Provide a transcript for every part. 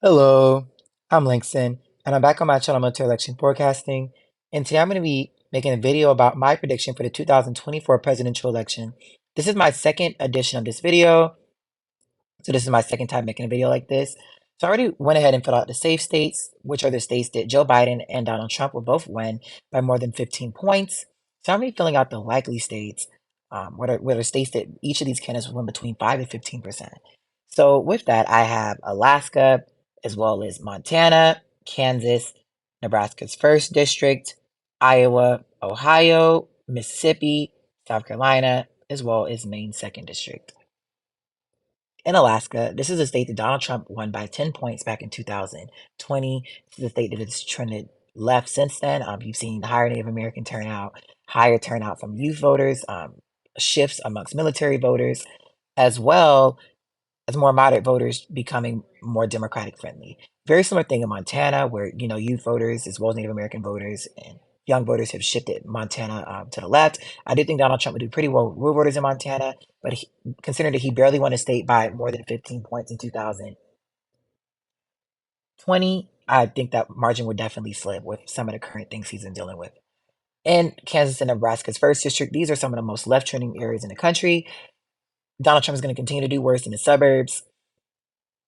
Hello, I'm Langston, and I'm back on my channel Military Election Forecasting. And today I'm going to be making a video about my prediction for the 2024 presidential election. This is my second edition of this video, so this is my second time making a video like this. So I already went ahead and filled out the safe states, which are the states that Joe Biden and Donald Trump will both win by more than 15 points. So I'm going to be filling out the likely states, what are states that each of these candidates will win between 5 and 15%. So with that, I have Alaska, as well as Montana, Kansas, Nebraska's first district, Iowa, Ohio, Mississippi, South Carolina, as well as Maine's second district. In Alaska, this is a state that Donald Trump won by 10 points back in 2020. This is a state that has trended left since then. You've seen higher Native American turnout, higher turnout from youth voters, shifts amongst military voters, as well as more moderate voters becoming more Democratic friendly. Very similar thing in Montana, where youth voters as well as Native American voters and young voters have shifted Montana to the left. I do think Donald Trump would do pretty well with rural voters in Montana, but considering that he barely won a state by more than 15 points in 2020, I think that margin would definitely slip with some of the current things he's been dealing with. In Kansas and Nebraska's first district, these are some of the most left trending areas in the country. Donald Trump is going to continue to do worse in the suburbs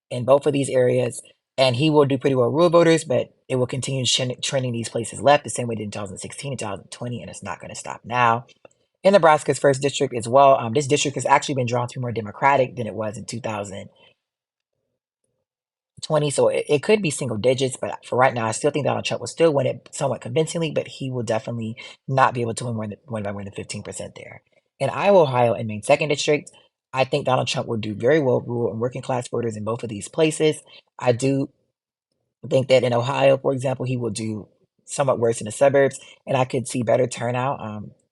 in both of these areas, and he will do pretty well with rural voters, but it will continue trending these places left the same way it did in 2016 and 2020, and it's not going to stop now. In Nebraska's first district as well, this district has actually been drawn to be more Democratic than it was in 2020, so it could be single digits, but for right now, I still think Donald Trump will still win it somewhat convincingly, but he will definitely not be able to win by more than 15% there. In Iowa, Ohio, and Maine second district, I think Donald Trump will do very well with rural and working class voters in both of these places. I do think that in Ohio, for example, he will do somewhat worse in the suburbs, and I could see better turnout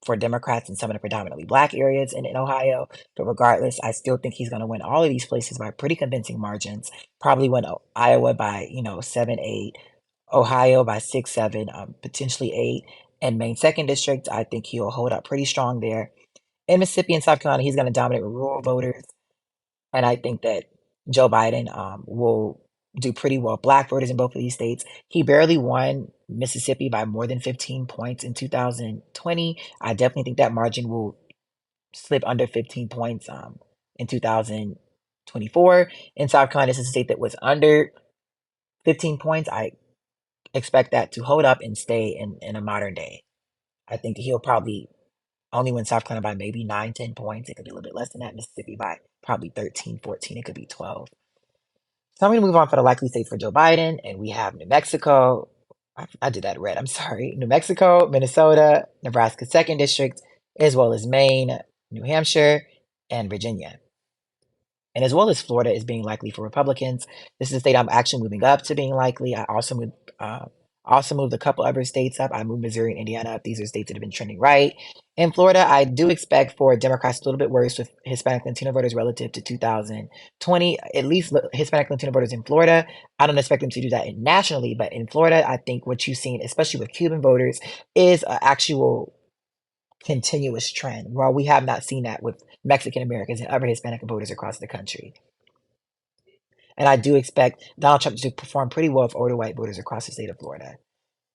for Democrats in some of the predominantly black areas in Ohio. But regardless, I still think he's going to win all of these places by pretty convincing margins. Probably win Iowa by 7, 8, Ohio by 6, 7, potentially 8, and Maine second district. I think he'll hold up pretty strong there. In Mississippi and South Carolina, he's going to dominate with rural voters. And I think that Joe Biden will do pretty well. Black voters in both of these states. He barely won Mississippi by more than 15 points in 2020. I definitely think that margin will slip under 15 points in 2024. In South Carolina, this is a state that was under 15 points. I expect that to hold up and stay in a modern day. I think he'll probably only win South Carolina by maybe 9, 10 points. It could be a little bit less than that. Mississippi by probably 13, 14. It could be 12. So I'm going to move on for the likely states for Joe Biden, and we have New Mexico. I did that red. I'm sorry. New Mexico, Minnesota, Nebraska second district, as well as Maine, New Hampshire, and Virginia. And as well as Florida is being likely for Republicans. This is a state I'm actually moving up to being likely. I also moved a couple other states up. I moved Missouri and Indiana up. These are states that have been trending right. In Florida, I do expect for Democrats a little bit worse with Hispanic Latino voters relative to 2020. At least Hispanic Latino voters in Florida. I don't expect them to do that nationally, but in Florida, I think what you've seen, especially with Cuban voters, is an actual continuous trend. While we have not seen that with Mexican Americans and other Hispanic voters across the country. And I do expect Donald Trump to perform pretty well with older white voters across the state of Florida.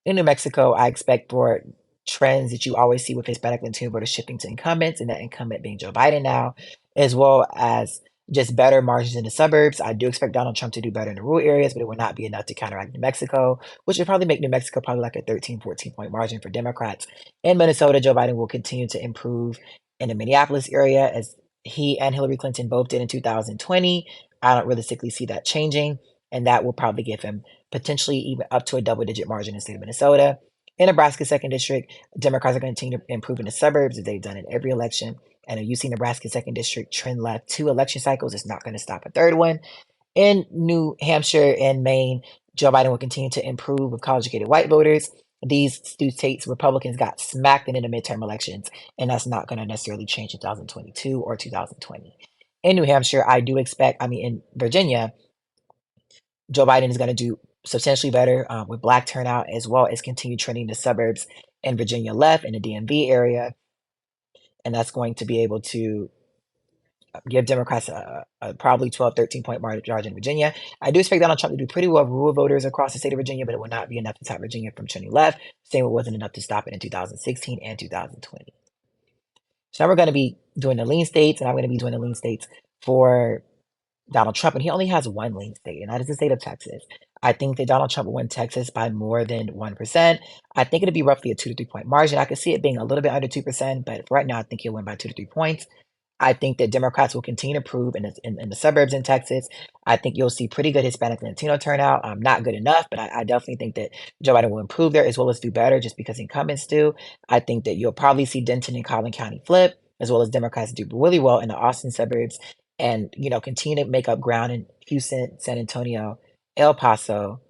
In New Mexico, I expect for trends that you always see with Hispanic Latino voters shifting to incumbents, and that incumbent being Joe Biden now, as well as just better margins in the suburbs. I do expect Donald Trump to do better in the rural areas, but it will not be enough to counteract New Mexico, which would probably make New Mexico probably like a 13, 14 point margin for Democrats. In Minnesota, Joe Biden will continue to improve in the Minneapolis area as he and Hillary Clinton both did in 2020. I don't realistically see that changing, and that will probably give him potentially even up to a double-digit margin in the state of Minnesota. In Nebraska second district, Democrats are going to continue to improve in the suburbs as they've done in every election. And if you see Nebraska second district trend left 2 election cycles, it's not going to stop a third one. In New Hampshire and Maine, Joe Biden will continue to improve with college-educated white voters. These two states, Republicans got smacked in the midterm elections, and that's not going to necessarily change in 2022 or 2020. In New Hampshire, in Virginia, Joe Biden is going to do substantially better with black turnout, as well as continue trending the suburbs in Virginia left in the DMV area. And that's going to be able to give Democrats a probably 12, 13-point margin in Virginia. I do expect Donald Trump to do pretty well with rural voters across the state of Virginia, but it will not be enough to stop Virginia from turning left. Same, it wasn't enough to stop it in 2016 and 2020. So now we're going to be doing the lean states, and I'm going to be doing the lean states for Donald Trump, and he only has one lean state, and that is the state of Texas. I think that Donald Trump will win Texas by more than 1%. I think it'll be roughly a 2 to 3 point margin. I could see it being a little bit under 2%, but right now I think he'll win by 2 to 3 points. I think that Democrats will continue to improve in the suburbs in Texas. I think you'll see pretty good Hispanic and Latino turnout. Not good enough, but I definitely think that Joe Biden will improve there as well as do better just because incumbents do. I think that you'll probably see Denton and Collin County flip, as well as Democrats do really well in the Austin suburbs and, continue to make up ground in Houston, San Antonio, El Paso,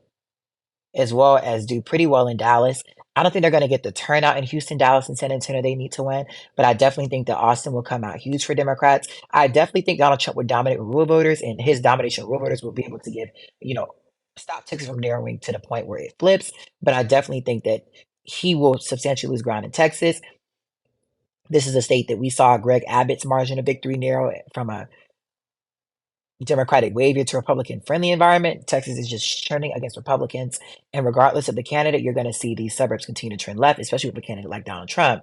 as well as do pretty well in Dallas. I don't think they're going to get the turnout in Houston, Dallas, and San Antonio they need to win, but I definitely think that Austin will come out huge for Democrats. I definitely think Donald Trump would dominate rural voters, and his domination of rural voters will be able to give, you know, stop Texas from narrowing to the point where it flips. But I definitely think that he will substantially lose ground in Texas. This is a state that we saw Greg Abbott's margin of victory narrow from a Democratic wave to Republican friendly environment. Texas is just turning against Republicans. And regardless of the candidate, you're going to see these suburbs continue to trend left, especially with a candidate like Donald Trump,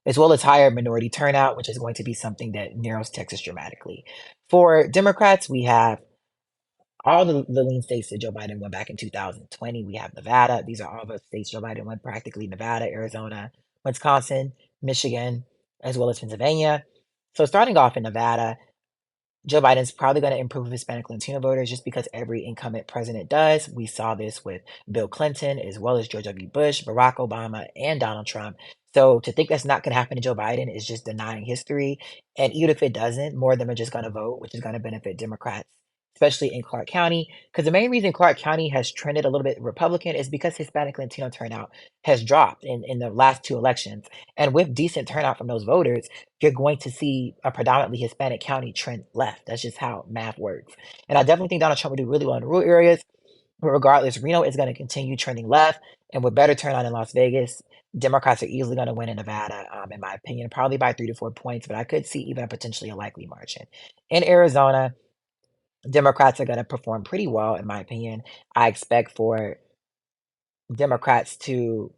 as well as higher minority turnout, which is going to be something that narrows Texas dramatically. For Democrats, we have all the lean states that Joe Biden won back in 2020. We have Nevada. These are all the states Joe Biden won practically: Nevada, Arizona, Wisconsin, Michigan, as well as Pennsylvania. So starting off in Nevada, Joe Biden's probably going to improve Hispanic Latino voters just because every incumbent president does. We saw this with Bill Clinton, as well as George W. Bush, Barack Obama, and Donald Trump. So to think that's not going to happen to Joe Biden is just denying history. And even if it doesn't, more of them are just going to vote, which is going to benefit Democrats, especially in Clark County. Because the main reason Clark County has trended a little bit Republican is because Hispanic Latino turnout has dropped in the last two elections. And with decent turnout from those voters, you're going to see a predominantly Hispanic county trend left. That's just how math works. And I definitely think Donald Trump will do really well in rural areas. But regardless, Reno is going to continue trending left. And with better turnout in Las Vegas, Democrats are easily going to win in Nevada, in my opinion, probably by 3 to 4 points. But I could see even a potentially a likely margin. In Arizona, Democrats are going to perform pretty well, in my opinion. I expect for Democrats to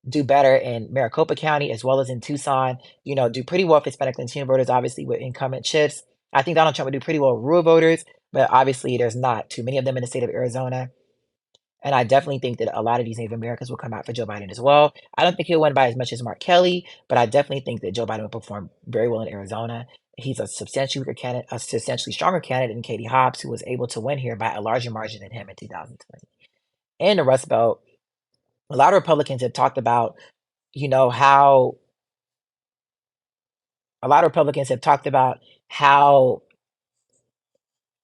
do better in Maricopa County as well as in Tucson, do pretty well for Hispanic Latino voters, obviously, with incumbent shifts. I think Donald Trump would do pretty well with rural voters, but obviously there's not too many of them in the state of Arizona. And I definitely think that a lot of these Native Americans will come out for Joe Biden as well. I don't think he'll win by as much as Mark Kelly, but I definitely think that Joe Biden will perform very well in Arizona. He's a substantially weaker candidate, a substantially stronger candidate than Katie Hobbs, who was able to win here by a larger margin than him in 2020. In the Rust Belt, a lot of Republicans have talked about, how a lot of Republicans have talked about how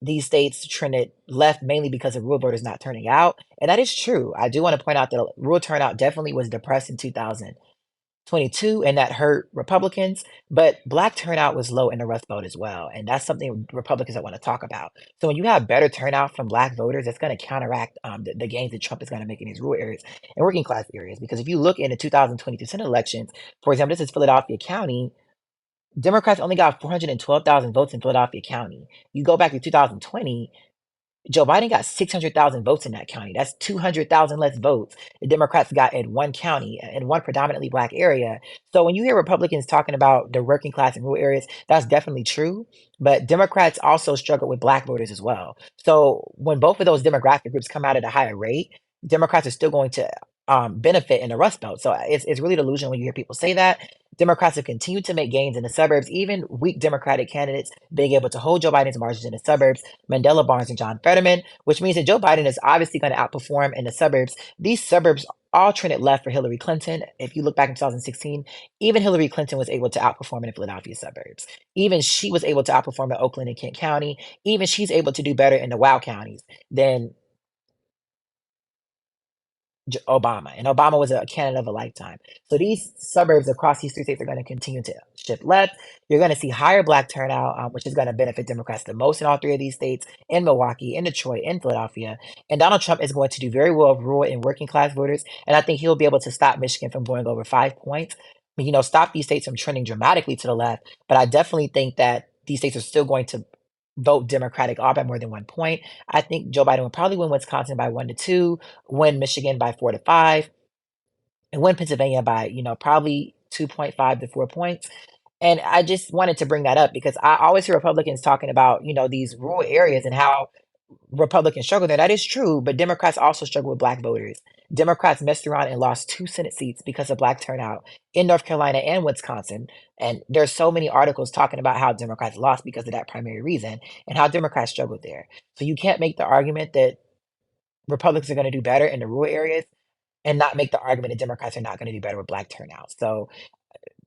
these states trended left mainly because of rural voters not turning out. And that is true. I do want to point out that rural turnout definitely was depressed in 2022, and that hurt Republicans. But Black turnout was low in the Rust Belt as well. And that's something Republicans don't want to talk about. So when you have better turnout from Black voters, that's going to counteract the gains that Trump is going to make in these rural areas and working class areas. Because if you look in the 2022 Senate elections, for example, this is Philadelphia County. Democrats only got 412,000 votes in Philadelphia County. You go back to 2020, Joe Biden got 600,000 votes in that county. That's 200,000 less votes the Democrats got in one county, in one predominantly Black area. So when you hear Republicans talking about the working class in rural areas, that's definitely true. But Democrats also struggle with Black voters as well. So when both of those demographic groups come out at a higher rate, Democrats are still going to benefit in the Rust Belt. So it's really delusional when you hear people say that. Democrats have continued to make gains in the suburbs, even weak Democratic candidates being able to hold Joe Biden's margins in the suburbs, Mandela Barnes and John Fetterman, which means that Joe Biden is obviously going to outperform in the suburbs. These suburbs all trended left for Hillary Clinton. If you look back in 2016, even Hillary Clinton was able to outperform in the Philadelphia suburbs. Even she was able to outperform in Oakland and Kent County. Even she's able to do better in the WOW counties than Obama, and Obama was a candidate of a lifetime. So these suburbs across these three states are going to continue to shift left. You're going to see higher Black turnout, which is going to benefit Democrats the most in all three of these states, in Milwaukee, in Detroit, in Philadelphia. And Donald Trump is going to do very well with rural and working class voters. And I think he'll be able to stop Michigan from going over 5 points. stop these states from trending dramatically to the left. But I definitely think that these states are still going to vote Democratic all by more than 1 point. I think Joe Biden will probably win Wisconsin by 1 to 2, win Michigan by 4 to 5, and win Pennsylvania by, probably 2.5 to 4 points. And I just wanted to bring that up because I always hear Republicans talking about, these rural areas and how Republicans struggle there. That is true, but Democrats also struggle with black voters. Democrats messed around and lost 2 Senate seats because of black turnout in North Carolina and Wisconsin. And there's so many articles talking about how Democrats lost because of that primary reason and how Democrats struggled there. So you can't make the argument that Republicans are going to do better in the rural areas and not make the argument that Democrats are not going to do better with black turnout. So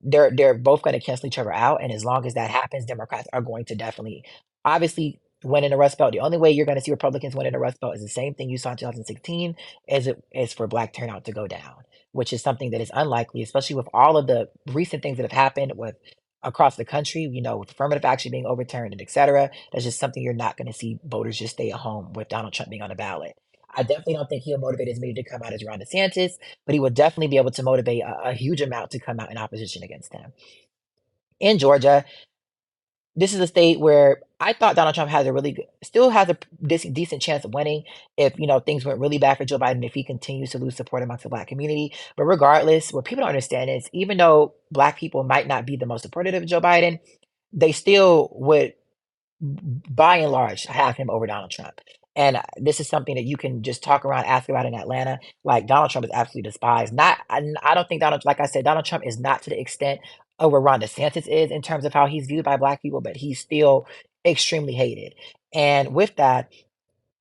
they're both going to cancel each other out, and as long as that happens, Democrats are going to definitely, obviously, win in the Rust Belt. The only way you're going to see Republicans win in the Rust Belt is the same thing you saw in 2016, as it is for black turnout to go down, which is something that is unlikely, especially with all of the recent things that have happened with across the country. With affirmative action being overturned and et cetera. That's just something you're not going to see voters just stay at home with Donald Trump being on the ballot. I definitely don't think he'll motivate as many to come out as Ron DeSantis, but he will definitely be able to motivate a huge amount to come out in opposition against him. In Georgia, this is a state where I thought Donald Trump has a really good, still has a decent chance of winning if things went really bad for Joe Biden if he continues to lose support amongst the black community. But regardless, what people don't understand is even though black people might not be the most supportive of Joe Biden, they still would by and large, have him over Donald Trump. And this is something that you can just talk around, ask about in Atlanta. Like Donald Trump is absolutely despised. Not, I don't think like I said, Donald Trump is not to the extent of where Ron DeSantis is in terms of how he's viewed by black people, but he's still extremely hated. And with that,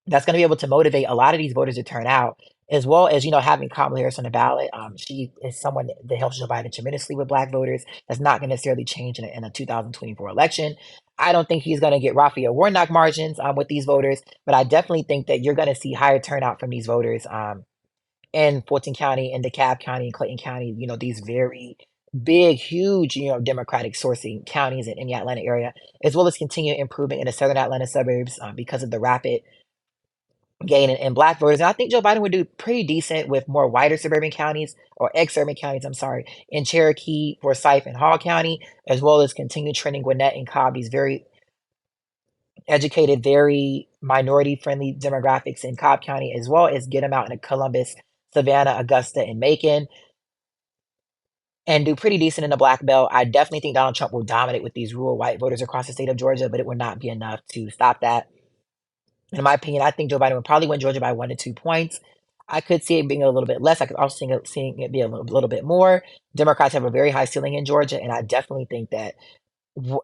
that's going to be able to motivate a lot of these voters to turn out, as well as having Kamala Harris on the ballot. She is someone that helps Joe Biden tremendously with black voters. That's not going to necessarily change in a 2024 election. I don't think he's going to get Raphael Warnock margins with these voters, but I definitely think that you're going to see higher turnout from these voters in Fulton County, in DeKalb County, and Clayton County. These very big, huge, Democratic sourcing counties in the Atlanta area, as well as continue improving in the southern Atlanta suburbs because of the rapid gain in black voters. And I think Joe Biden would do pretty decent with more whiter suburban counties or ex-urban counties, I'm sorry, in Cherokee, Forsyth, and Hall County, as well as continue trending Gwinnett and Cobb, these very educated, very minority-friendly demographics in Cobb County, as well as get them out in Columbus, Savannah, Augusta, and Macon, and do pretty decent in the Black Belt. I definitely think Donald Trump will dominate with these rural white voters across the state of Georgia, but it would not be enough to stop that. In my opinion, I think Joe Biden would probably win Georgia by 1 to 2 points. I could see it being a little bit less. I could also seeing it be a little bit more. Democrats have a very high ceiling in Georgia, and I definitely think that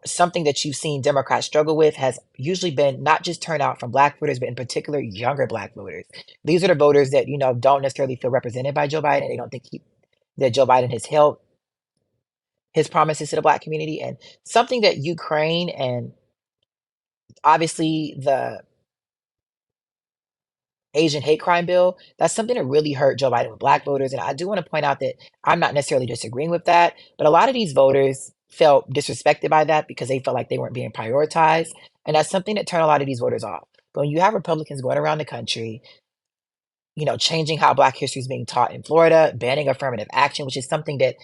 something that you've seen Democrats struggle with has usually been not just turnout from black voters, but in particular younger black voters. These are the voters that don't necessarily feel represented by Joe Biden. They don't think that Joe Biden has held his promises to the black community, and something that Ukraine and obviously the Asian hate crime bill, that's something that really hurt Joe Biden with black voters. And I do want to point out that I'm not necessarily disagreeing with that, but a lot of these voters felt disrespected by that because they felt like they weren't being prioritized. And that's something that turned a lot of these voters off. But when you have Republicans going around the country, changing how black history is being taught in Florida, banning affirmative action, which is something that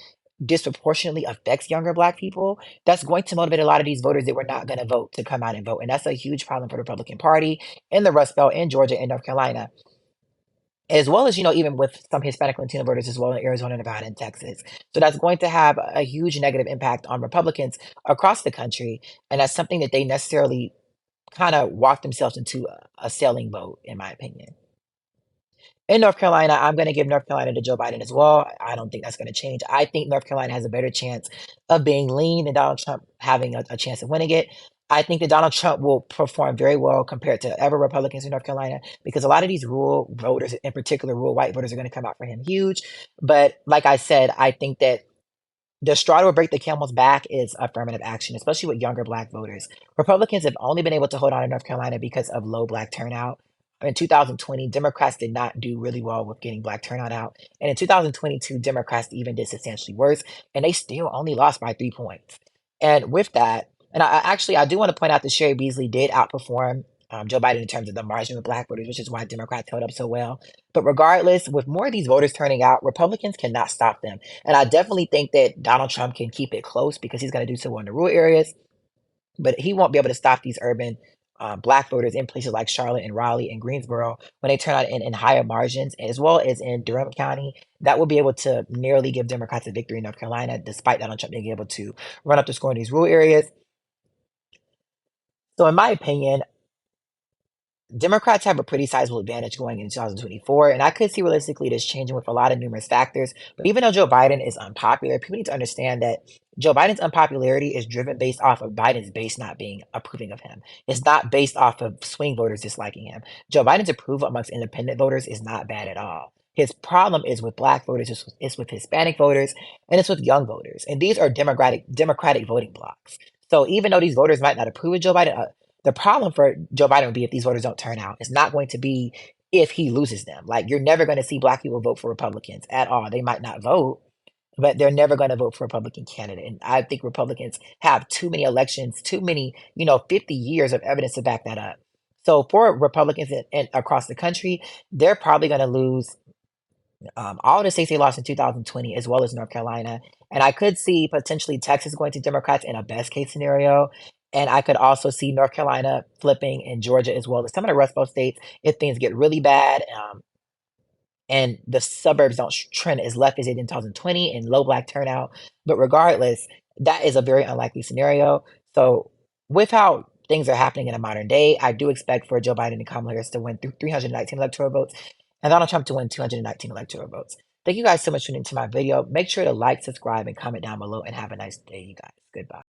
disproportionately affects younger black people, that's going to motivate a lot of these voters that were not going to vote to come out and vote. And that's a huge problem for the Republican Party in the Rust Belt, in Georgia, and North Carolina, as well as even with some Hispanic Latino voters as well in Arizona, Nevada, and Texas. So that's going to have a huge negative impact on Republicans across the country, and that's something that they necessarily kind of walk themselves into a sailing boat, in my opinion. In North Carolina, I'm going to give North Carolina to Joe Biden as well. I don't think that's going to change. I think North Carolina has a better chance of being lean than Donald Trump having a chance of winning it. I think that Donald Trump will perform very well compared to ever Republicans in North Carolina because a lot of these rural voters, in particular rural white voters, are going to come out for him huge. But like I said, I think that the straw that will break the camel's back is affirmative action, especially with younger black voters. Republicans have only been able to hold on in North Carolina because of low black turnout. In 2020, Democrats did not do really well with getting black turnout out. And in 2022, Democrats even did substantially worse, and they still only lost by 3 points. And with that, and I do want to point out that Sherry Beasley did outperform Joe Biden in terms of the margin with black voters, which is why Democrats held up so well. But regardless, with more of these voters turning out, Republicans cannot stop them. And I definitely think that Donald Trump can keep it close because he's going to do so in the rural areas, but he won't be able to stop these urban black voters in places like Charlotte and Raleigh and Greensboro when they turn out in higher margins, as well as in Durham County. That will be able to nearly give Democrats a victory in North Carolina, despite Donald Trump being able to run up the score in these rural areas. So, in my opinion, Democrats have a pretty sizable advantage going into 2024, and I could see realistically this changing with a lot of numerous factors. But even though Joe Biden is unpopular, people need to understand that Joe Biden's unpopularity is driven based off of Biden's base not being approving of him. It's not based off of swing voters disliking him. Joe Biden's approval amongst independent voters is not bad at all. His problem is with black voters, it's with Hispanic voters, and it's with young voters. And these are democratic voting blocks. So even though these voters might not approve of Joe Biden, the problem for Joe Biden would be if these voters don't turn out. It's not going to be if he loses them. Like, you're never going to see black people vote for Republicans at all. They might not vote, but they're never going to vote for a Republican candidate. And I think Republicans have too many elections, too many, 50 years of evidence to back that up. So for Republicans across the country, they're probably going to lose all the states they lost in 2020, as well as North Carolina. And I could see potentially Texas going to Democrats in a best case scenario. And I could also see North Carolina flipping and Georgia as well as some of the Rust Belt states if things get really bad, and the suburbs don't trend as left as they did in 2020 and low black turnout. But regardless, that is a very unlikely scenario. So with how things are happening in the modern day, I do expect for Joe Biden and Kamala Harris to win 319 electoral votes and Donald Trump to win 219 electoral votes. Thank you guys so much for tuning into my video. Make sure to like, subscribe, and comment down below, and have a nice day, you guys. Goodbye.